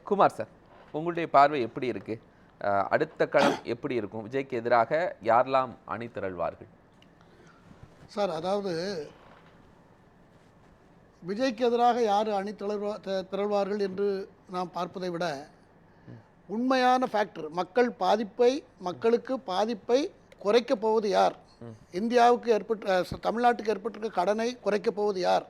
Kumar sir, உங்களுடைய பார்வை எப்படி இருக்கு? அடுத்த களம் எப்படி இருக்கும்? விஜய்க்கு எதிராக யாரெல்லாம் அணி திரள்வார்கள்? சார், அதாவது விஜய்க்கு எதிராக யார் அணி திரள்வார்கள் என்று நாம் பார்ப்பதை விட உண்மையான ஃபேக்டர், மக்களுக்கு பாதிப்பை குறைக்கப் போவது யார், இந்தியாவுக்கு தமிழ்நாட்டுக்கு ஏற்பட்டிருக்க கடனை குறைக்கப் போவது யார்,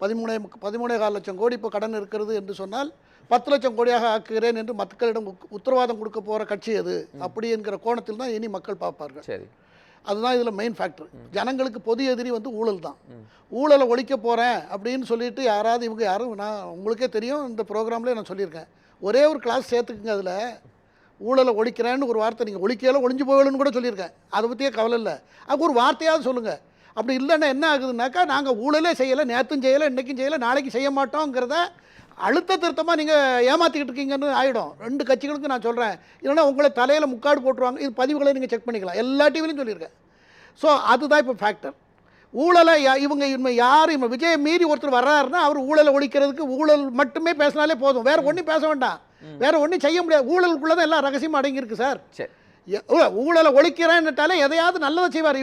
13.4 லட்சம் கோடி இப்போ கடன் இருக்கிறது என்று சொன்னால் 10 லட்சம் கோடியாக ஆக்குகிறேன் என்று மக்களிடம் உத்தரவாதம் கொடுக்க போகிற கட்சி அது, அப்படி என்கிற கோணத்தில் தான் இனி மக்கள் பார்ப்பார்கள். சரி, அதுதான் இதில் மெயின் ஃபேக்டர். ஜனங்களுக்கு பொது எதிரி ஊழல் தான். ஊழலை ஒழிக்க போகிறேன் அப்படின்னு சொல்லிட்டு இவங்க யாரும், நான் உங்களுக்கே தெரியும், இந்த ப்ரோக்ராம்லேயே நான் சொல்லியிருக்கேன், ஒரே ஒரு கிளாஸ் சேர்த்துக்குங்க, அதில் ஊழலை ஒழிக்கிறேன்னு ஒரு வார்த்தை, நீங்கள் ஒழிக்கையில் ஒழிஞ்சு போகலன்னு கூட சொல்லியிருக்கேன், அதை பற்றியே கவலை இல்லை, அது ஒரு வார்த்தையாவது சொல்லுங்கள். அப்படி இல்லைன்னா என்ன ஆகுதுனாக்கா, நாங்கள் ஊழலே செய்யலை, நேற்றும் செய்யலை, இன்றைக்கும் செய்யலை, நாளைக்கு செய்ய மாட்டோங்கிறத அழுத்த திருத்தமாக நீங்கள் ஏமாற்றிக்கிட்டு இருக்கீங்கன்னு ஆகிடும். 2 கட்சிகளுக்கு நான் சொல்கிறேன், இல்லைன்னா உங்களை தலையில் முக்காடு போட்டுருவாங்க. இது பதிவுகளை நீங்கள் செக் பண்ணிக்கலாம், எல்லா டிவிலையும் சொல்லியிருக்கேன். ஸோ அதுதான் இப்போ ஃபேக்டர். ஊழலை இவங்க யார், விஜயை மீறி ஒருத்தர் வர்றாருன்னா அவர் ஊழலை ஒழிக்கிறதுக்கு ஊழல் மட்டுமே பேசினாலே போதும், வேறு ஒன்றும் பேச வேண்டாம், வேறு ஒன்றும் செய்ய முடியாது. ஊழலுக்குள்ளே தான் எல்லாம் ரகசியமாக அடங்கியிருக்கு சார். ஊழலை ஒழிக்கிறேன்னுட்டாலே எதையாவது நல்லதை செய்வார்.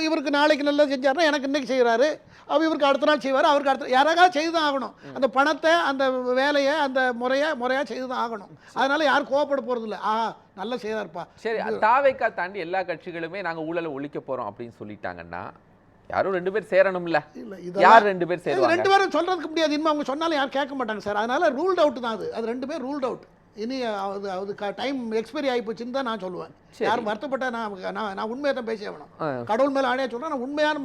இவருக்கு நாளைக்கு நல்லது செஞ்சார்னா எனக்கு இன்றைக்கி செய்கிறாரு, இவருக்கு அடுத்த நாள் செய்வார், அவருக்கு அடுத்த யாராவது செய்து தான் ஆகணும். அந்த பணத்தை, அந்த வேலையை, அந்த முறையாக செய்து தான் ஆகணும். அதனால் யாரும் கோவப்பட போகிறது இல்லை, நல்லா செய்தார்ப்பா. சரி, தாவேக்கா தாண்டி எல்லா கட்சிகளுமே நாங்கள் ஊழலை ஒழிக்க போகிறோம் அப்படின்னு சொல்லிட்டாங்கன்னா யாரும் 2 பேர் சேரணும்ல. யார் 2 பேர் சேருவாங்க? 2 பேரும் சொல்கிறதுக்கு முடியாது, இனிமே அவங்க சொன்னாலும் யாரும் கேட்க மாட்டாங்க சார். அதனால் ரூல்ட் அவுட் தான் அது 2 பேர் ரூல்ட் அவுட். இனி அது டைம் எக்ஸ்பைரி ஆகிப்போச்சுன்னு தான் நான் சொல்லுவேன். யாரும் வருத்தப்பட்ட நான் உண்மையை தான் பேச வேணும், கடவுள் மேலே ஆணையாக சொல்கிறேன், நான் உண்மையான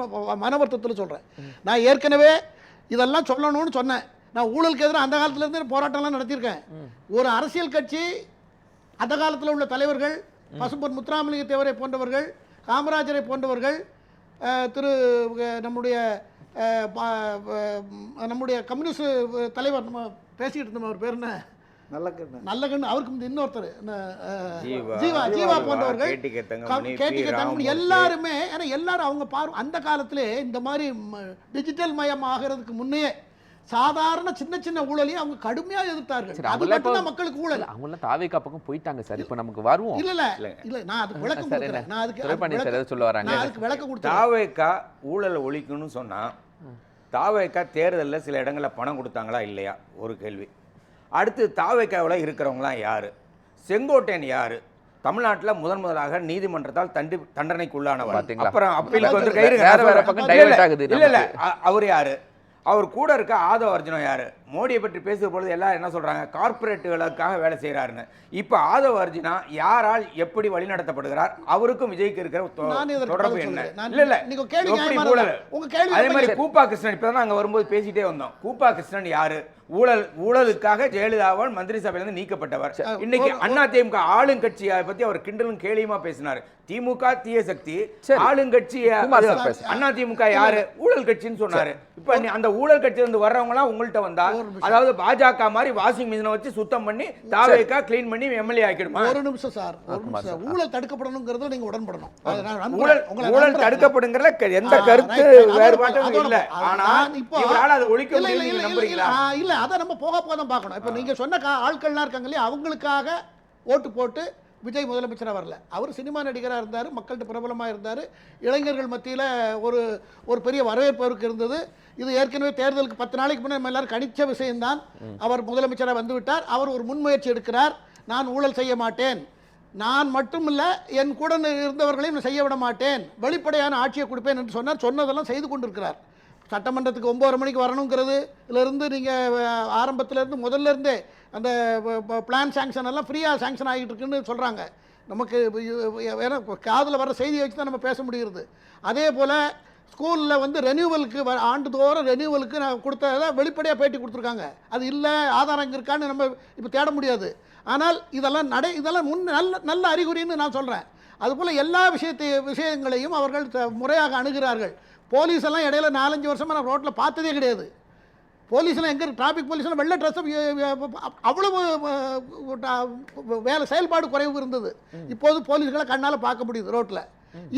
மன வருத்தத்தில் சொல்கிறேன். நான் ஏற்கனவே இதெல்லாம் சொல்லணும்னு சொன்னேன். நான் ஊழலுக்கு எதிராக அந்த காலத்துலேருந்து போராட்டம்லாம் நடத்தியிருக்கேன். ஒரு அரசியல் கட்சி, அந்த காலத்தில் உள்ள தலைவர்கள், பசும்பொன் முத்துராமலிங்க தேவரை போன்றவர்கள், காமராஜரை போன்றவர்கள், நம்முடைய கம்யூனிஸ்ட் தலைவர், நம்ம பேசிக்கிட்டு இருந்தோம், அவர் பேர் என்ன, நல்லகண்ணு, அவருக்கு இன்னொருத்தர் ஜீவா போன்றவர்கள், எல்லாருமே. ஏன்னா எல்லாரும் அவங்க அந்த காலத்திலே இந்த மாதிரி டிஜிட்டல் மயம் ஆகிறதுக்கு முன்னே சாதாரண சின்ன ஊழலையும் அவங்க கடுமையா எதிர்த்தார்கள். அது மட்டும் மக்களுக்கு ஊழல். அவங்க தாவேக்கா பக்கம் போயிட்டாங்க சார். இப்போ நமக்கு வருவோம். இல்ல நான் அதுக்கு விளக்கம் கொடுக்கிறேன். நான் அதுக்கு விளக்கம் கொடுத்தேன். தாவேக்கா ஊழலை ஒழிக்கணும்னு சொன்னா தாவேக்கா தேர்தலில் சில இடங்களில் பணம் கொடுத்தாங்களா இல்லையா ஒரு கேள்வி. அடுத்து தாவேக்காவில் இருக்கிறவங்களாம் யார், செங்கோட்டையன் யார், தமிழ்நாட்டில் முதலாக நீதிமன்றத்தால் தண்டனைக்கு உள்ளானவர், அப்புறம் அப்பீலுக்கு வந்து கயிறு, இல்லை அவர் யார், அவர் கூட இருக்க ஆதவ அர்ஜுனம் யார். மோடியை பற்றி பேசுகிற பொழுது எல்லாரும் என்ன சொல்கிறாங்க, கார்பரேட்டுகளுக்காக வேலை செய்கிறாருன்னு. இப்போ ஆதவ அர்ஜுனா யாரால் எப்படி வழிநடத்தப்படுகிறார், அவருக்கும் விஜய்க்கு இருக்கிற தொடர்பு என்ன? இல்லை அதே மாதிரி கூப்பா கிருஷ்ணன், இப்போ தான் நாங்கள் வரும்போது பேசிட்டே வந்தோம். கூப்பா கிருஷ்ணன் யார், ஊழலுக்காக ஜெயலலிதாவால் மந்திரி சபையிலிருந்து நீக்கப்பட்டவர். இன்னைக்கு அதிமுக ஆளுங்கட்சியை பத்தி அவர் கிண்டலும் கேலியுமா பேசினார். திமுக தீய சக்தி, ஆளுங்கட்சி அதிமுக யாரு, ஊழல் கட்சின்னு சொன்னாரு. இப்ப அந்த ஊழல் கட்சியில இருந்து வர்றவங்க எல்லாம் உங்கள்கிட்ட வந்தா, அதாவது பாஜக மாதிரி வாஷிங் மிஷினை வச்சு சுத்தம் பண்ணி தாவேக்கா கிளீன் பண்ணி எம்எல்ஏ ஆக்கிடுமா? ஒரு நிமிஷம் சார், ஊழல் தடுக்கப்படுங்கிறதுல நீங்க உடன்படணும். ஊழல் தடுக்கப்படுங்கிறதுல எந்த கருத்து வேறுபாடும் இல்ல. ஆனா இவரால் அதை ஒழிக்க முடியல நம்புறீங்களா? இல்ல, அதை நம்ம போக தான் பார்க்கணும். இப்ப நீங்க சொன்ன ஆட்கள்லாம் இருக்காங்க இல்லையா, அவங்களுக்காக ஓட்டு போட்டு விஜய் முதலமைச்சராக வரல. அவர் சினிமா நடிகராக இருந்தார், மக்கள்கிட்ட பிரபலமாக இருந்தார், இளைஞர்கள் மத்தியில் ஒரு பெரிய வரவேற்பு அவருக்கு இருந்தது. இது ஏற்கனவே தேர்தலுக்கு 10 நாளைக்கு முன்னே நம்ம எல்லாரும் கணிச்ச விஷயம்தான். அவர் முதலமைச்சராக வந்துவிட்டார். அவர் ஒரு முன்முயற்சி எடுக்கிறார். நான் ஊழல் செய்ய மாட்டேன், நான் மட்டும் இல்லை என் கூட இருந்தவர்களையும் செய்ய விட மாட்டேன், வெளிப்படையான ஆட்சியை கொடுப்பேன் என்று சொன்னார். சொன்னதெல்லாம் செய்து கொண்டிருக்கிறார். சட்டமன்றத்துக்கு 9:30 மணிக்கு வரணுங்கிறது இதிலிருந்து நீங்கள் ஆரம்பத்திலேருந்து முதல்ல இருந்தே அந்த பிளான் சாங்ஷன் எல்லாம் ஃப்ரீயாக சாங்ஷன் ஆகிட்டு இருக்குன்னு சொல்கிறாங்க. நமக்கு வேற காதில் வர செய்தியை வச்சு தான் நம்ம பேச முடிகிறது. அதே போல் ஸ்கூலில் வந்து ரெனியூவலுக்கு ஆண்டுதோறும் ரெனியூவலுக்கு நான் கொடுத்ததை வெளிப்படையாக பேட்டி கொடுத்துருக்காங்க. அது இல்லை, ஆதாரம் இங்கே இருக்கான்னு நம்ம இப்போ தேட முடியாது. ஆனால் இதெல்லாம் நல்ல அறிகுறின்னு நான் சொல்கிறேன். அதுபோல் எல்லா விஷயங்களையும் அவர்கள் முறையாக அணுகிறார்கள். போலீஸ் எல்லாம் இடையில 4-5 வருஷமாக நான் ரோட்டில் பார்த்ததே கிடையாது. போலீஸ்லாம் எங்கே, டிராஃபிக் போலீஸ்லாம் வெள்ளை ட்ரெஸ்ஸை அவ்வளவு வேலை செயல்பாடு குறைவு இருந்தது. இப்போது போலீஸ்களை கண்ணால் பார்க்க முடியுது ரோட்டில்.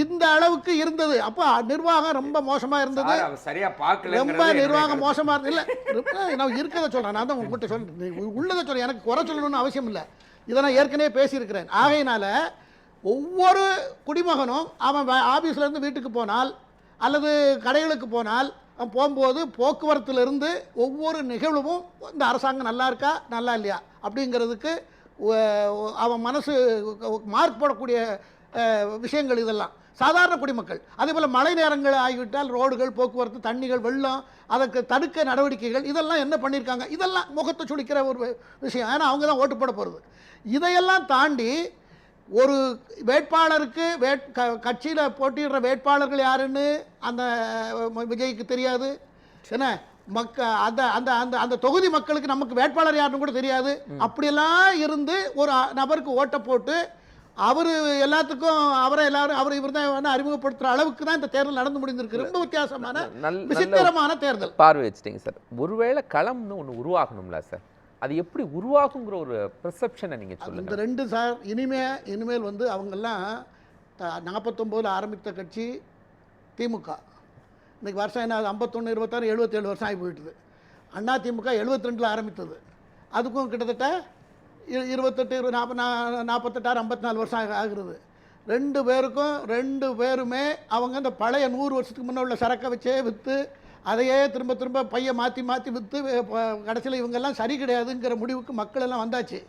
இந்த அளவுக்கு இருந்தது. அப்போ நிர்வாகம் ரொம்ப மோசமா இருந்தது. சரியா பார்க்கல, ரொம்ப நிர்வாகம் மோசமா இருந்தது. இல்ல நான் இருக்கிறத சொல்றேன், நான் தான் உங்கள்கிட்ட சொல்றேன், உள்ளதை சொல்றேன், எனக்கு குறை சொல்லணும்னு அவசியம் இல்லை. இதை நான் ஏற்கனவே பேசியிருக்கிறேன். ஆகையினால ஒவ்வொரு குடிமகனும் அவன் ஆபீஸ்ல இருந்து வீட்டுக்கு போனால் அல்லது கடைகளுக்கு போனால் அவன் போகும்போது போக்குவரத்திலிருந்து ஒவ்வொரு நிகழ்வும் இந்த அரசாங்கம் நல்லா இருக்கா நல்லா இல்லையா அப்படிங்கிறதுக்கு அவன் மனசு மார்க் போடக்கூடிய விஷயங்கள் இதெல்லாம் சாதாரண குடிமக்கள். அதே போல் மழை நேரங்கள் ஆகிவிட்டால் ரோடுகள், போக்குவரத்து, தண்ணிகள், வெள்ளம், அதற்கு தடுக்க நடவடிக்கைகள் இதெல்லாம் என்ன பண்ணியிருக்காங்க, இதெல்லாம் முகத்தை சுளிக்கிற ஒரு விஷயம். ஏன்னா அவங்க தான் ஓட்டு போட போகிறது. இதையெல்லாம் தாண்டி ஒரு வேட்பாளருக்கு கட்சியில் போட்டியிடுற வேட்பாளர்கள் யாருன்னு அந்த விஜய்க்கு தெரியாது. என்ன அந்த அந்த அந்த அந்த தொகுதி மக்களுக்கு நமக்கு வேட்பாளர் யாருன்னு கூட தெரியாது. அப்படியெல்லாம் இருந்து ஒரு நபருக்கு ஓட்டை போட்டு அவர் எல்லாத்துக்கும் அவர் இவர் தான் அறிமுகப்படுத்துற அளவுக்கு தான் இந்த தேர்தல் நடந்து முடிந்திருக்கு. ரொம்ப வித்தியாசமான விசித்திரமான தேர்தல் பார்வை வச்சுட்டீங்க சார். ஒருவேளை களம்னு ஒன்று உருவாகணும்ல சார், அது எப்படி உருவாகுங்கிற ஒரு பெர்செப்ஷனை நீங்கள் சொல்லுங்க. இந்த ரெண்டு சார் இனிமேல் வந்து அவங்கெல்லாம் 49 ஆரம்பித்த கட்சி திமுக. இன்றைக்கி வருஷம் என்ன 51, 26, 77 வருஷம் ஆகி போயிட்டுது. அண்ணா திமுக 72 ஆரம்பித்தது. அதுக்கும் கிட்டத்தட்ட 28, 46, 54 வருஷம் ஆகுறது. ரெண்டு பேருமே அவங்க இந்த பழைய 100 வருஷத்துக்கு முன்னே உள்ள சரக்கை வச்சே விற்று அதையே திரும்ப பையை மாற்றி விற்று கடைசியில் இவங்கெல்லாம் சரி கிடையாதுங்கிற முடிவுக்கு மக்கள் எல்லாம் வந்தாச்சு.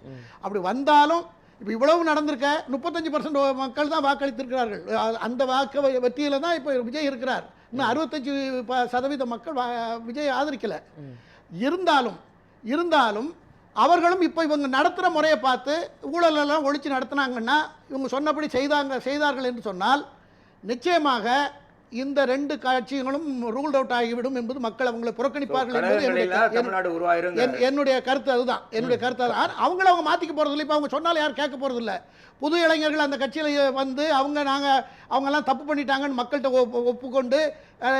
அப்படி வந்தாலும் இப்போ இவ்வளவு நடந்திருக்க 35% மக்கள் தான் வாக்களித்திருக்கிறார்கள். அந்த வாக்கு வெற்றியில் தான் இப்போ விஜய் இருக்கிறார். இன்னும் 65% மக்கள் விஜய் ஆதரிக்கலை. இருந்தாலும் அவர்களும் இப்போ இவங்க நடத்துகிற முறையை பார்த்து ஊழலெல்லாம் ஒழிச்சு நடத்தினாங்கன்னா இவங்க சொன்னபடி செய்தார்கள் என்று சொன்னால் நிச்சயமாக இந்த ரெண்டு காட்சிகளும் ரூல்ட் அவுட் ஆகிவிடும் என்பது மக்கள் அவங்களை புறக்கணிப்பார்கள் என்பது என்னுடைய கருத்து. அதுதான் என்னுடைய கருத்து. அவங்கள அவங்க மாற்றிக்க போகிறதில்லை. இப்போ அவங்க சொன்னாலும் யாரும் கேட்க போகிறதில்ல. புது இளைஞர்கள் அந்த கட்சியில் வந்து அவங்கெல்லாம் தப்பு பண்ணிட்டாங்கன்னு மக்கள்கிட்ட ஒப்புக்கொண்டு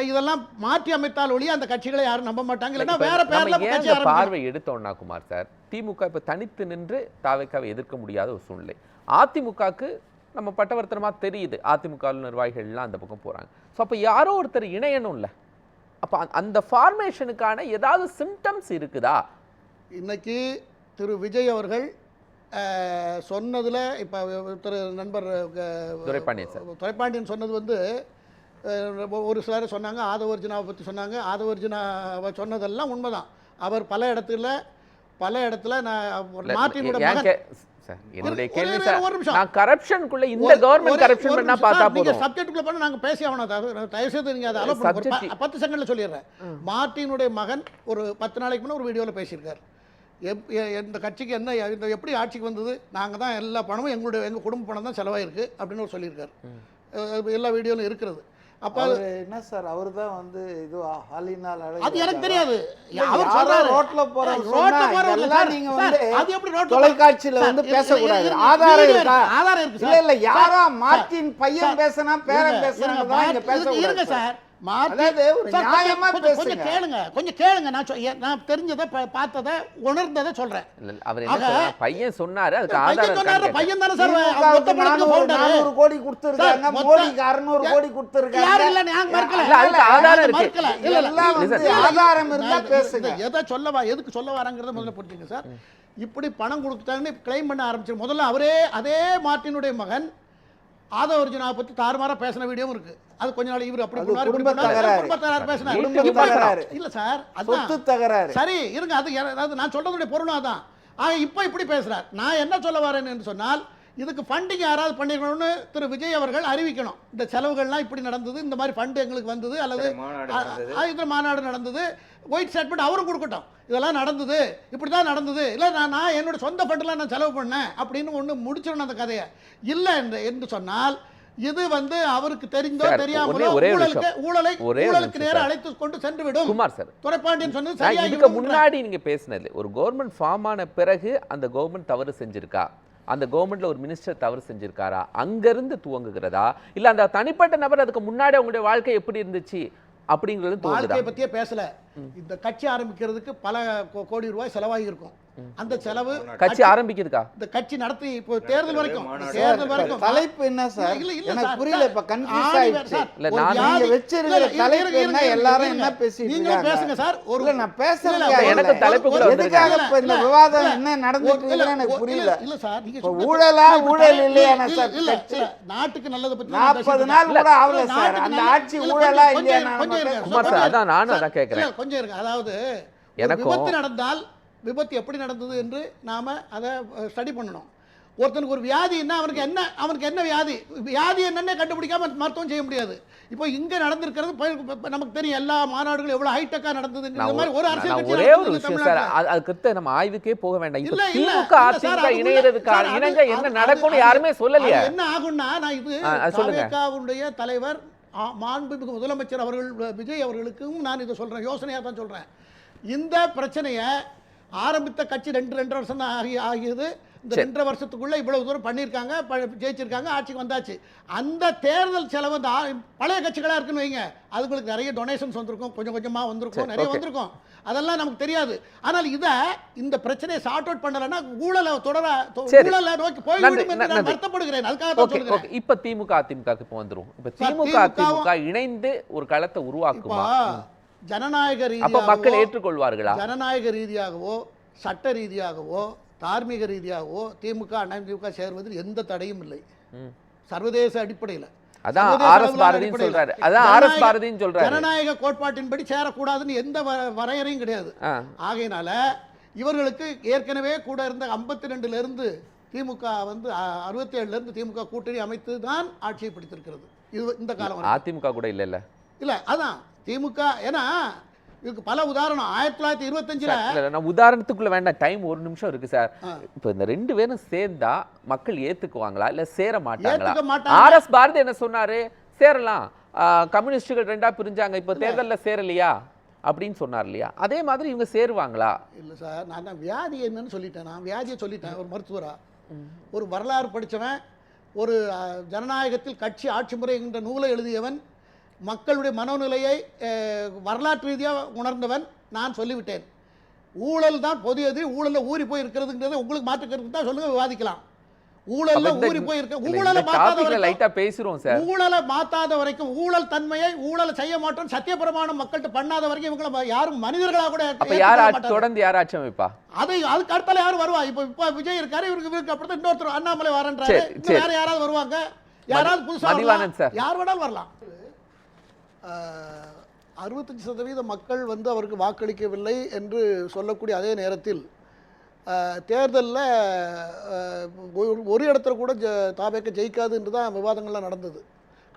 இதெல்லாம் மாற்றி அமைத்தால் ஒழிய அந்த கட்சிகளை யாரும் நம்ப மாட்டாங்க. இல்லைன்னா வேற பேர்ல பார்வை எடுத்தோம்னா குமார் சார், திமுக இப்போ தனித்து நின்று தாவேக்காவை எதிர்க்க முடியாத ஒரு சூழ்நிலை. அதிமுகவுக்கு நம்ம பட்டவர்த்தனமாக தெரியுது, அதிமுக நிர்வாகிகள்லாம் அந்த பக்கம் போகிறாங்க. ஸோ அப்போ யாரோ ஒருத்தர் இணையணும்ல, அப்போ அந்த ஃபார்மேஷனுக்கான ஏதாவது சிம்டம்ஸ் இருக்குதா? இன்னைக்கு திரு விஜய் அவர்கள் சொன்னதில் இப்போ திரு நண்பர் துரைப்பாண்டியன் சொன்னது வந்து ஒரு சிலர் சொன்னாங்க, ஆதவர்ஜுனாவை பற்றி சொன்னாங்க. ஆதவர்ஜுனாவை சொன்னதெல்லாம் உண்மைதான். அவர் பல இடத்துல மார்ட்டினோட மகன் என்னுடைய கேள்வி சார், நான் கரப்ஷனுக்குள்ள இந்த கவர்மெண்ட் கரப்ஷன் பண்ணா பார்த்தா போதும். நீங்க சப்ஜெக்ட்டுக்குள்ள பண்ண நாங்க பேசி ஆவணும். தயவு செய்து நீங்க அதை அலோ பண்ணுங்க. 10 செகண்ட்ல சொல்லிடுறேன். மார்ட்டினுடைய மகன் ஒரு 10 நாளைக்கு முன்ன ஒரு வீடியோல பேசியிருக்காரு. இந்த கட்சிக்கு என்ன எப்படி ஆட்சிக்கு வந்தது, நாங்கள் தான் எல்லா பணமும் எங்கள் குடும்ப பணம் தான் செலவாயிருக்கு அப்படின்னு ஒரு சொல்லியிருக்காரு. எல்லா வீடியோலும் இருக்கிறது. அப்ப என்ன சார் அவர் தான் வந்து இது ஹாலினால் அது எனக்கு தெரியாது. அவர் சொல்றாரு ரோட்ல போறவங்க நீங்க வந்து அது எப்படி ரோட்ல தொலைக்காட்சியில வந்து பேச கூடாது. ஆதாரம் இருக்கா? ஆதாரம் இருக்கு. இல்ல யாரா மார்ட்டின் பையன் பேசினா பேரன் பேசுறாங்க தான் இங்க பேச கூடாது. இருங்க சார், கொஞ்சம் கேளுங்க. நான் தெரிஞ்சதை பார்த்ததை உணர்ந்ததை சொல்றேன். பையன் சொன்னாரு, அதுக்கு ஆதாரம் பையன் தானே சார். 400 கோடி கொடுத்திருக்காங்க, மோடிக்கு 600 கோடி கொடுத்திருக்காங்க. ஆதாரம் இருந்தா பேசுங்க. எதுக்கு சொல்ல வராங்கிறத முதல்ல புரிஞ்சுங்க சார். இப்படி பணம் கொடுத்தாங்கன்னு கிளைம் பண்ண ஆரம்பிச்சு முதல்ல அதே மார்ட்டினுடைய மகன் ஆதவர்ஜுனாவை பத்தி தாறுமாறா பேசின வீடியோவும் இருக்கு. அது கொஞ்ச நாள் இவர் அப்படி இல்ல சார், சரி இருங்க. அது நான் சொல்றதுடைய பொருளும் அதான். இப்ப இப்படி பேசுறார். நான் என்ன சொல்ல வரேன் என்று சொன்னால், இதுக்கு ஃபண்டிங் யாராவது பண்ணிக்கணும்னு திரு விஜய் அவர்கள் அறிவிக்கணும். இந்த செலவுகள்லாம் இப்படி நடந்தது, இந்த மாதிரி ஃபண்ட் எங்களுக்கு வந்தது, அல்லது இதில் மாநாடு நடந்தது, ஒயிட் ஸ்டேட்மெண்ட் அவரும் கொடுக்கட்டும். இதெல்லாம் நடந்தது, இப்படி தான் நடந்தது, இல்லை நான் என்னோட சொந்த ஃபண்டில் நான் செலவு பண்ணேன் அப்படின்னு ஒன்று முடிச்சிடணும் அந்த கதையை. இல்லை என்று சொன்னால் இது வந்து அவருக்கு தெரிந்தோ தெரியாமலோ ஊழலுக்கு நேரம் அழைத்து கொண்டு சென்று விடும். குமார் சார், துரைப்பாண்டியன் சொன்னது இதுக்கு முன்னாடி நீங்க பேசினது ஒரு கவர்மெண்ட் ஃபார்ம் ஆன பிறகு அந்த கவர்மெண்ட் தவறு செஞ்சிருக்கா, அந்த கவர்மெண்ட்ல ஒரு மினிஸ்டர் தவறு செஞ்சிருக்காரா, அங்கிருந்து துவங்குகிறதா, இல்ல அந்த தனிப்பட்ட நபர் அதுக்கு முன்னாடி அவங்களுடைய வாழ்க்கை எப்படி இருந்துச்சு அப்படிங்கிறது வாழ்க்கையை பத்தியே பேசல. இந்த கட்சி ஆரம்பிக்கிறதுக்கு பல கோடி ரூபாய் செலவாகி இருக்கும். அந்த செலவு கட்சி ஆரம்பிக்குதுக்கா இந்த கட்சி நடத்தி இப்போ தேர்தல் வரைக்கும் தலைப்பு என்ன சார்? இல்ல, இல்ல எனக்கு சார், புரியல, சார். இப்ப கன்ஃபியூஸ் ஆடி ஆயிடுச்சு. சார், இல்ல, ஒரு நான் வியாதி- நீங்க வச்சிருக்கிற இல்ல, தலைப்பு என்ன? எல்லாரும் என்ன பேசிட்டு நீங்களும் இருக்காங்க? பேசுங்க சார். இல்ல, நான் பேசுறது இல்ல, இல்ல. எனக்கு தலைப்பு கூட எதுக்காக வந்திருக்காங்க. இப்ப இந்த விவாதம் என்ன நடந்துட்டு இருக்குன்னு எனக்கு புரியல. இல்ல சார், நீங்க இப்ப சொன்ன- ஊழலா, இப்ப ஊழல் இல்லையா இல்ல, சார்? இல்ல, கட்சி இல்ல, நாட்டுக்கு நல்லது பத்தி 40 நாள் கூட ஆகல சார். அந்த ஆட்சி ஊழலா இல்லையா? குமார் சார், அதான் நானும் அதான் கேட்கிறேன். கொஞ்சம் இருக்கு. அதாவது ஒரு எனக்கும் விபத்து நடந்தால் விபத்து எப்படி நடந்தது என்று நாம அதை ஸ்டடி பண்ணணும். ஒருத்தனுக்கு ஒரு வியாதின்னா அவனுக்கு என்ன வியாதி என்னன்னே கண்டுபிடிக்காம மருத்துவம் செய்ய முடியாது. இப்போ இங்க நடந்திருக்கிறது நமக்கு தெரியும். எல்லா மாநாடுகளும் எவ்வளவு ஹைடெக்கா நடந்ததுங்கிற மாதிரி ஒரு அரசியல் கட்சி ஒரே ஒரு விஷயம் சார், அதுக்கு நம்ம ஆய்வுக்கே போக வேண்டாம். இப்ப திமுக அதிமுக இணையறதுக்கான இணைஞ்ச என்ன நடக்கும்னு யாருமே சொல்லலையா? என்ன ஆகும்னா, நான் இது தாவேகாவுடைய தலைவர் மாண்புமிகு முதலமைச்சர் அவர்கள் விஜய் அவர்களுக்கும் நான் இதை சொல்றேன், யோசனையா தான் சொல்றேன். இந்த பிரச்சனையை ஆரம்பித்த கட்சி 2 வருஷம் தான் ஆகியது. இந்த 2 வருஷத்துக்குள்ள இவ்வளவு தூரம் பண்ணியிருக்காங்க, ஜெயிச்சிருக்காங்க, ஆட்சிக்கு வந்தாச்சு. அந்த தேர்தல் செலவு பழைய கட்சிகளா இருக்குன்னு வைங்க, அதுங்களுக்கு நிறைய டொனேஷன்ஸ் வந்திருக்கும், கொஞ்சம் கொஞ்சமா வந்திருக்கும், நிறைய வந்திருக்கும். அதெல்லாம் நமக்கு தெரியாது. ஆனால் இந்த பிரச்சனையை சார்ட் அவுட் பண்ணலன்னா ஊழலை நோக்கி போய்விடும் என்று நான் வருத்தப்படுகிறேன். அதுக்காக தான் சொல்கிறேன். இப்ப திமுக அதிமுக இப்போ வந்துரும். இப்ப திமுக அதிமுக இணைந்து ஒரு களத்தை உருவாக்குமா? ஜனநாயக அப்ப மக்கள் ஏற்றுக்கொள்வார்களா? ஜனநாயக ரீதியாகவோ சட்ட ரீதியாகவோ தார்மீக ரீதியாகவோ திமுக அதிமுக சேர்வதில் எந்த தடையும் இல்லை. சர்வதேச அடிப்படையில் ஜனநாயக கோட்பாட்டின்படி சேரக்கூடாதுன்னு எந்த வரையறையும் கிடையாது. ஆகையினால இவர்களுக்கு ஏற்கனவே கூட இருந்த 52 இருந்து திமுக 67 இருந்து திமுக கூட்டணி அமைத்து தான் ஆட்சியை பிடித்திருக்கிறது. இது இந்த காலம் அதிமுக கூட இல்ல அதான் திமுக. ஏன்னா இதுக்கு பல உதாரணம் 1925 நான் உதாரணத்துக்குள்ள வேண்டாம், டைம் ஒரு நிமிஷம் இருக்கு சார். இப்ப இந்த 2 பேரும் சேர்ந்தா மக்கள் ஏத்துக்குவாங்களா இல்ல சேர மாட்டாங்களா? ஆர்எஸ் பாரதி என்ன சொன்னாரு? சேரலாம், கம்யூனிஸ்டுகள் 2ஆ பிரிஞ்சாங்க, இப்ப தேர்தல்ல சேரலையா அப்படின்னு சொன்னார் இல்லையா? அதே மாதிரி இவங்க சேருவாங்களா? இல்ல சார், நான் தான் வியாதி என்னன்னு சொல்லிட்டேன். நான் வியாதியை சொல்லிட்டேன். ஒரு மருத்துவரா, ஒரு வரலாறு படிச்சவன், ஒரு ஜனநாயகத்தில் கட்சி ஆட்சி முறை என்ற நூலை எழுதியவன், மக்களுடைய மனோநிலையை வரலாற்று ரீதியாக உணர்ந்தவன். நான் சொல்லிவிட்டேன், ஊழல் தான் பொது எதிரி, ஊழல்ல ஊறி போய் இருக்கிறதுங்கிறத உங்களுக்கு மாற்றுக்கிறது தான் சொல்லுங்க, விவாதிக்கலாம். ஊழல்ல ஊறி போய் இருக்க, ஊழலை மாத்தாத வரைக்கும் ஊழல் தன்மையை ஊழலை செய்ய மாட்டோம் சத்தியபிரமாணம் மக்கள்கிட்ட பண்ணாத வரைக்கும் இவங்களை யாரும் மனிதர்களாக கூட தொடர்ந்து யாராச்சும் அமைப்பா? அதுக்கு அடுத்தால யாரும் வருவா? இப்ப விஜய் இருக்காரு, இவருக்கு அப்படித்தான் இன்னொருத்தர் அண்ணாமலை வரன்றாரு. வேற யாராவது வருவாங்க? யாராவது புதுசா யார் வேணாலும் வரலாம். 65% மக்கள் அவருக்கு வாக்களிக்கவில்லை என்று சொல்லக்கூடிய அதே நேரத்தில் தேர்தலில் ஒரு இடத்துல கூட தாவேக ஜெயிக்காது என்று தான் விவாதங்கள்லாம் நடந்தது.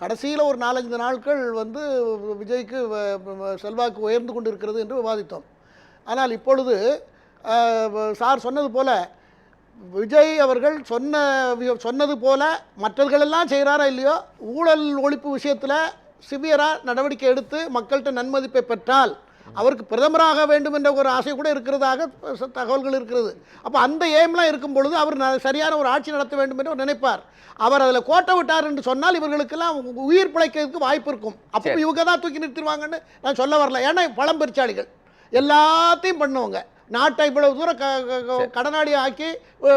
கடைசியில் ஒரு 4-5 நாட்கள் விஜய்க்கு செல்வாக்கு உயர்ந்து கொண்டு இருக்கிறது என்று விவாதித்தோம். ஆனால் இப்பொழுது சார் சொன்னது போல விஜய் அவர்கள் சொன்னது போல மற்றவர்களெல்லாம் செய்கிறாரா இல்லையோ, ஊழல் ஒழிப்பு விஷயத்தில் சிவியராக நடவடிக்கை எடுத்து மக்கள்கிட்ட நன்மதிப்பை பெற்றால் அவருக்கு பிரதமராக வேண்டும் என்ற ஒரு ஆசை கூட இருக்கிறதாக தகவல்கள் இருக்கிறது. அப்போ அந்த எய்ம்லாம் இருக்கும் பொழுது அவர் சரியான ஒரு ஆட்சி நடத்த வேண்டும் என்று நினைப்பார். அவர் அதில் கோட்டை விட்டார் என்று சொன்னால் இவர்களுக்கெல்லாம் உயிர் பிழைக்கிறதுக்கு வாய்ப்பு இருக்கும். அப்போ இவங்க தான் தூக்கி நிறுத்திடுவாங்கன்னு நான் சொல்ல வரல. ஏன்னா பழம்பெருச்சாளிகள் எல்லாத்தையும் பண்ணுவாங்க. நாட்டை இவ்வளவு தூரம் கடனாடியை ஆக்கி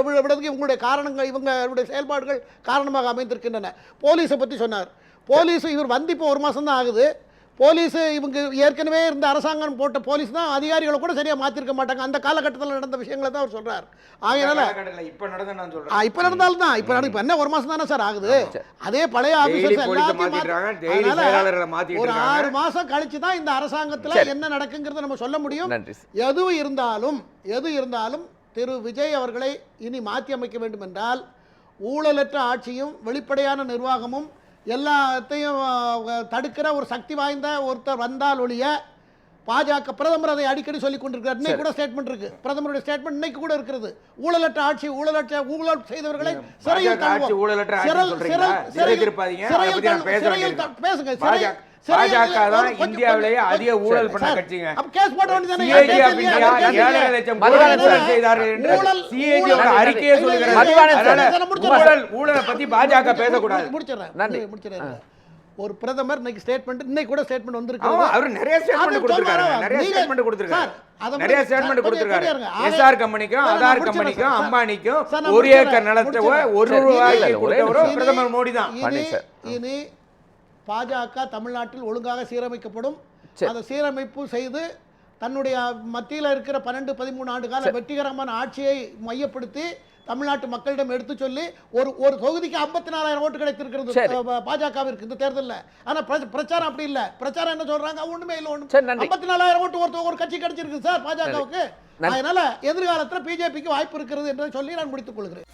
விடுறதுக்கு இவங்களுடைய காரணங்கள், இவங்களுடைய செயல்பாடுகள் காரணமாக அமைந்திருக்கின்றன. போலீஸை பற்றி சொன்னார். போலீஸ் இவர் இப்போ 1 மாதம் தான் ஆகுது. போலீஸ் இவங்க ஏற்கனவே இருந்த அரசாங்கம் போட்ட போலீஸ் தான் அதிகாரிகளை கூட சரியா மாத்திருக்க மாட்டாங்க. அந்த காலகட்டத்தில் நடந்த விஷயங்களை தான் அவர் சொல்றார். ஆகையால இப்ப நடந்தாலும் தான் இப்ப என்ன 1 மாசம் தானே சார் ஆகுது. அதே பழைய ஆபீசர்ஸ் எல்லாத்தையும் ஒரு 6 மாசம் கழிச்சு தான் இந்த அரசாங்கத்துல என்ன நடக்குங்கிறத நம்ம சொல்ல முடியும். எது இருந்தாலும் திரு விஜய் அவர்களை இனி மாற்றி அமைக்க வேண்டும் என்றால் ஊழலற்ற ஆட்சியும் வெளிப்படையான நிர்வாகமும் எல்லாத்தையும் தடுக்கிற ஒரு சக்தி வாய்ந்த ஒருத்தர் வந்தால் ஒழிய பாஜக பிரதமர் அதை அடிக்கடி சொல்லிக் கொண்டிருக்கிறார். இன்னைக்கு கூட ஸ்டேட்மெண்ட் இருக்கு, பிரதமருடைய ஸ்டேட்மெண்ட் இன்னைக்கு கூட இருக்கிறது. ஊழலற்ற ஆட்சி, ஊழல் செய்தவர்களை சிறையில் பேசுங்க. பாஜக தான் இந்தியாவிலேயே அதிக ஊழல் பண்ண கட்சிங்க. கேஸ் போட வேண்டியதானே? 7 லட்சம் ஊழல் செய்தார்கள் என்று சிஏஜி அறிக்கையே சொல்கிறது. ஊழலை பத்தி பாஜக பேசக்கூடாது. முடிச்சிடுறேன். ஒரு பிரதமர் இன்னைக்கு ஸ்டேட்மெண்ட் இன்னைக்கு கூட ஸ்டேட்மெண்ட் ஆமா, வந்திருக்கு. அவர் நிறைய ஸ்டேட்மெண்ட் கொடுத்திருக்காரு. நிறைய ஸ்டேட்மெண்ட் கொடுத்திருக்காரு. நிறைய ஸ்டேட்மெண்ட் கொடுத்திருக்காரு. எஸ்ஆர் கம்பெனிக்கும் ஆதார் கம்பெனிக்கும் அம்பானிக்கும் ஒரு ஏக்கர் நிலத்தை ஒரு ரூபாய்க்கு கொடுத்தவரோ பிரதமர் மோடி தான். இனி பாஜக தமிழ்நாட்டில் ஒழுங்காக சீரமைக்கப்படும். அதை சீரமைப்பு செய்து தன்னுடைய மத்தியில் இருக்கிற 12-13 ஆண்டு கால வெற்றிகரமான ஆட்சியை மையப்படுத்தி தமிழ்நாட்டு மக்களிடம் எடுத்து சொல்லி ஒரு தொகுதிக்கு 54,000 ஓட்டு கிடைத்திருக்கிறது பாஜகவிற்கு இந்த தேர்தலில். ஆனா பிரச்சாரம் அப்படி இல்ல. பிரச்சாரம் என்ன சொல்றாங்க? ஒண்ணுமே இல்ல. 54,000 ஓட்டு ஒரு கட்சி கிடைச்சிருக்கு சார் பாஜகவுக்கு. அதனால எதிர்காலத்தில் பிஜேபிக்கு வாய்ப்பு இருக்கிறது என்று சொல்லி நான் முடித்துக் கொள்கிறேன்.